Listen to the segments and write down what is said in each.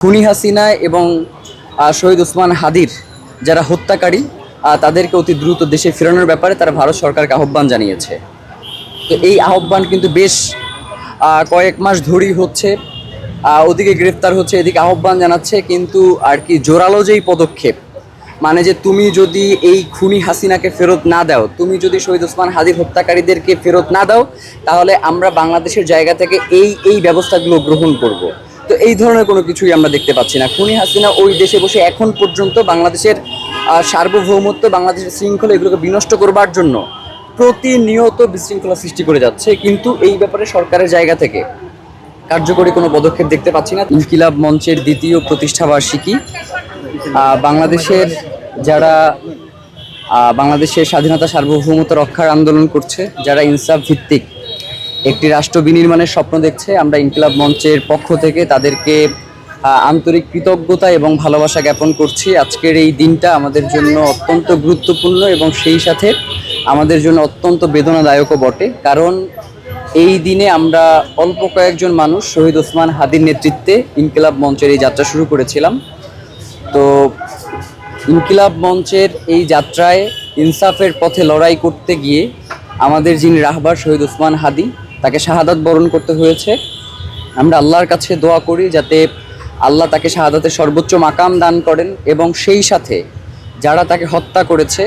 খুনি হাসিনা এবং শহীদ ওসমান হাদির যারা হত্যাকারী তাদেরকে অতি দ্রুত দেশে ফেরানোর ব্যাপারে তারা ভারত সরকারকে আহ্বান জানিয়েছে। তো এই আহ্বান কিন্তু বেশ কয়েক মাস ধরেই হচ্ছে, ওদিকে গ্রেফতার হচ্ছে, এদিকে আহ্বান জানাচ্ছে, কিন্তু আর কি জোরালো যেই পদক্ষেপ, মানে যে তুমি যদি এই খুনি হাসিনাকে ফেরত না দাও, তুমি যদি শহীদ ওসমান হাদির হত্যাকারীদেরকে ফেরত না দাও, তাহলে আমরা বাংলাদেশের জায়গা থেকে এই ব্যবস্থাগুলো গ্রহণ করব। তো এই ধরনের কোনো কিছুই আমরা দেখতে পাচ্ছি না। খুনি হাসিনা ওই দেশে বসে এখন পর্যন্ত বাংলাদেশের সার্বভৌমত্ব, বাংলাদেশের শৃঙ্খলা এগুলোকে বিনষ্ট করবার জন্য প্রতিনিয়ত বিশৃঙ্খলা সৃষ্টি করে যাচ্ছে, কিন্তু এই ব্যাপারে সরকারের জায়গা থেকে কার্যকরী কোনো পদক্ষেপ দেখতে পাচ্ছি না। ইনকিলাব মঞ্চের দ্বিতীয় প্রতিষ্ঠাবার্ষিকী, বাংলাদেশের যারা বাংলাদেশের স্বাধীনতা সার্বভৌমত্ব রক্ষার আন্দোলন করছে, যারা ইনসাফ ভিত্তিক একটি রাষ্ট্র বিনির্মাণের স্বপ্ন দেখছে, আমরা ইনকিলাব মঞ্চের পক্ষ থেকে তাদেরকে আন্তরিক কৃতজ্ঞতা এবং ভালোবাসা জ্ঞাপন করছি। আজকের এই দিনটা আমাদের জন্য অত্যন্ত গুরুত্বপূর্ণ এবং সেই সাথে আমাদের জন্য অত্যন্ত বেদনাদায়কও বটে, কারণ এই দিনে আমরা অল্প কয়েকজন মানুষ শহীদ ওসমান হাদির নেতৃত্বে ইনকিলাব মঞ্চের এই যাত্রা শুরু করেছিলাম। তো ইনকিলাব মঞ্চের এই যাত্রায় ইনসাফের পথে লড়াই করতে গিয়ে আমাদের যিনি রাহবার শহীদ ওসমান হাদি, তাকে শাহাদাত বরণ করতে হয়েছে। আমরা আল্লাহর কাছে দোয়া করি যাতে আল্লাহ তাকে শাহাদাতের সর্বোচ্চ মাকাম দান করেন, এবং সেই সাথে যারা তাকে হত্যা করেছে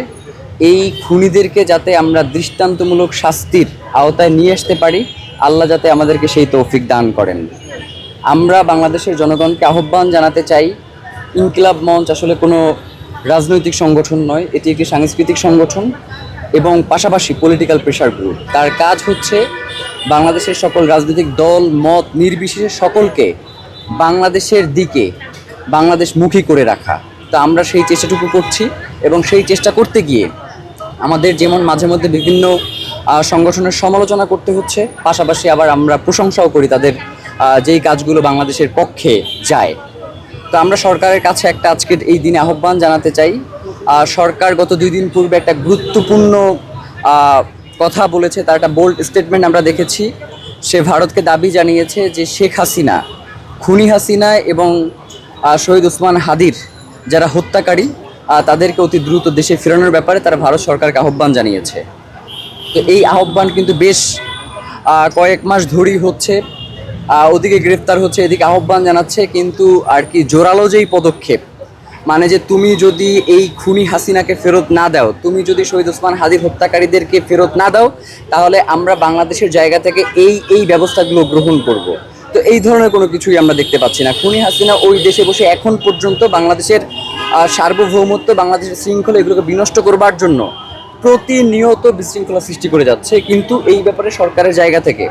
এই খুনিদেরকে যাতে আমরা দৃষ্টান্তমূলক শাস্তির আওতায় নিয়ে আসতে পারি, আল্লাহ যাতে আমাদেরকে সেই তৌফিক দান করেন। আমরা বাংলাদেশের জনগণকে আহ্বান জানাতে চাই, ইনকিলাব মঞ্চ আসলে কোনো রাজনৈতিক সংগঠন নয়, এটি একটি সাংস্কৃতিক সংগঠন এবং পাশাপাশি পলিটিক্যাল প্রেশার গ্রুপ। তার কাজ হচ্ছে বাংলাদেশের সকল রাজনৈতিক দল মত নির্বিশেষে সকলকে বাংলাদেশের দিকে বাংলাদেশমুখী করে রাখা। তা আমরা সেই চেষ্টাটুকু করছি, এবং সেই চেষ্টা করতে গিয়ে আমাদের যেমন মাঝে মধ্যে বিভিন্ন সংগঠনের সমালোচনা করতে হচ্ছে, পাশাপাশি আবার আমরা প্রশংসাও করি তাদের যেই কাজগুলো বাংলাদেশের পক্ষে যায়। তো আমরা সরকারের কাছে একটা আজকের এই দিনে আহ্বান জানাতে চাই। সরকার গত 2 দিন পূর্বে একটা গুরুত্বপূর্ণ কথা বলেছে, তার একটা বোল্ড স্টেটমেন্ট আমরা দেখেছি। সে ভারতকে দাবি জানিয়েছে যে শেখ হাসিনা, খুনি হাসিনা এবং শহীদ ওসমান হাদির যারা হত্যাকারী তাদেরকে অতি দ্রুত দেশে ফেরানোর ব্যাপারে তারা ভারত সরকারকে আহ্বান জানিয়েছে। তো এই আহ্বান কিন্তু বেশ কয়েক মাস ধরেই হচ্ছে, ওদিকে গ্রেফতার হচ্ছে, এদিকে আহ্বান জানাচ্ছে, কিন্তু আর কি জোরালো যেই পদক্ষেপ, মানে যে তুমি যদি এই খুনি হাসিনাকে ফেরত না দাও, তুমি যদি শহীদ ওসমান হাদির হত্যাকারীদেরকে ফেরত না দাও, তাহলে আমরা বাংলাদেশের জায়গা থেকে এই ব্যবস্থাগুলো গ্রহণ করব। তো এই ধরনের কোনো কিছুই আমরা দেখতে পাচ্ছি না। খুনি হাসিনা ওই দেশে বসে এখন পর্যন্ত বাংলাদেশের সার্বভৌমত্ব, বাংলাদেশের শৃঙ্খলা এগুলোকে বিনষ্ট করবার জন্য প্রতিনিয়ত বিশৃঙ্খলা সৃষ্টি করে যাচ্ছে, কিন্তু এই ব্যাপারে সরকারের জায়গা থেকে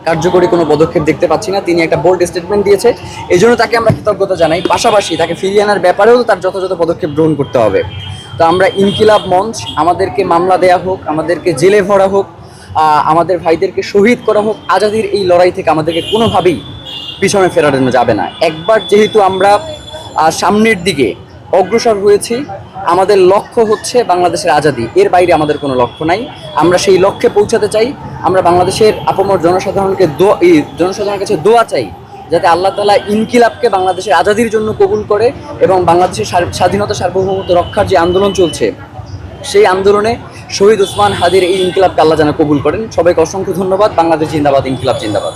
কার্যকরী কোনো পদক্ষেপ দেখতে পাচ্ছি না। তিনি একটা বোল্ড স্টেটমেন্ট দিয়েছে, এই জন্য তাকে আমরা কৃতজ্ঞতা জানাই। পাশাপাশি তাকে ফিরিয়ে আনার ব্যাপারেও তার যথাযথ পদক্ষেপ গ্রহণ করতে হবে। তো আমরা ইনকিলাব মঞ্চ, আমাদেরকে মামলা দেয়া হোক, আমাদেরকে জেলে ভরা হোক, আমাদের ভাইদেরকে শহীদ করা হোক, আজাদির এই লড়াই থেকে আমাদেরকে কোনোভাবেই পিছনে ফেরানো যাবে না। একবার যেহেতু আমরা সামনের দিকে অগ্রসর হয়েছি, আমাদের লক্ষ্য হচ্ছে বাংলাদেশের আজাদি, এর বাইরে আমাদের কোনো লক্ষ্য নাই। আমরা সেই লক্ষ্যে পৌঁছাতে চাই। আমরা বাংলাদেশের আপামর জনসাধারণের কাছে দোয়া চাই যাতে আল্লাহ তাআলা ইনকিলাবকে বাংলাদেশের আজাদির জন্য কবুল করে, এবং বাংলাদেশের স্বাধীনতা সার্বভৌমত্ব রক্ষার যে আন্দোলন চলছে সেই আন্দোলনে শহীদ ওসমান হাদির এই ইনকিলাবকে আল্লাহ যেন কবুল করেন। সবাইকে অসংখ্য ধন্যবাদ। বাংলাদেশ জিন্দাবাদ, ইনকিলাব জিন্দাবাদ।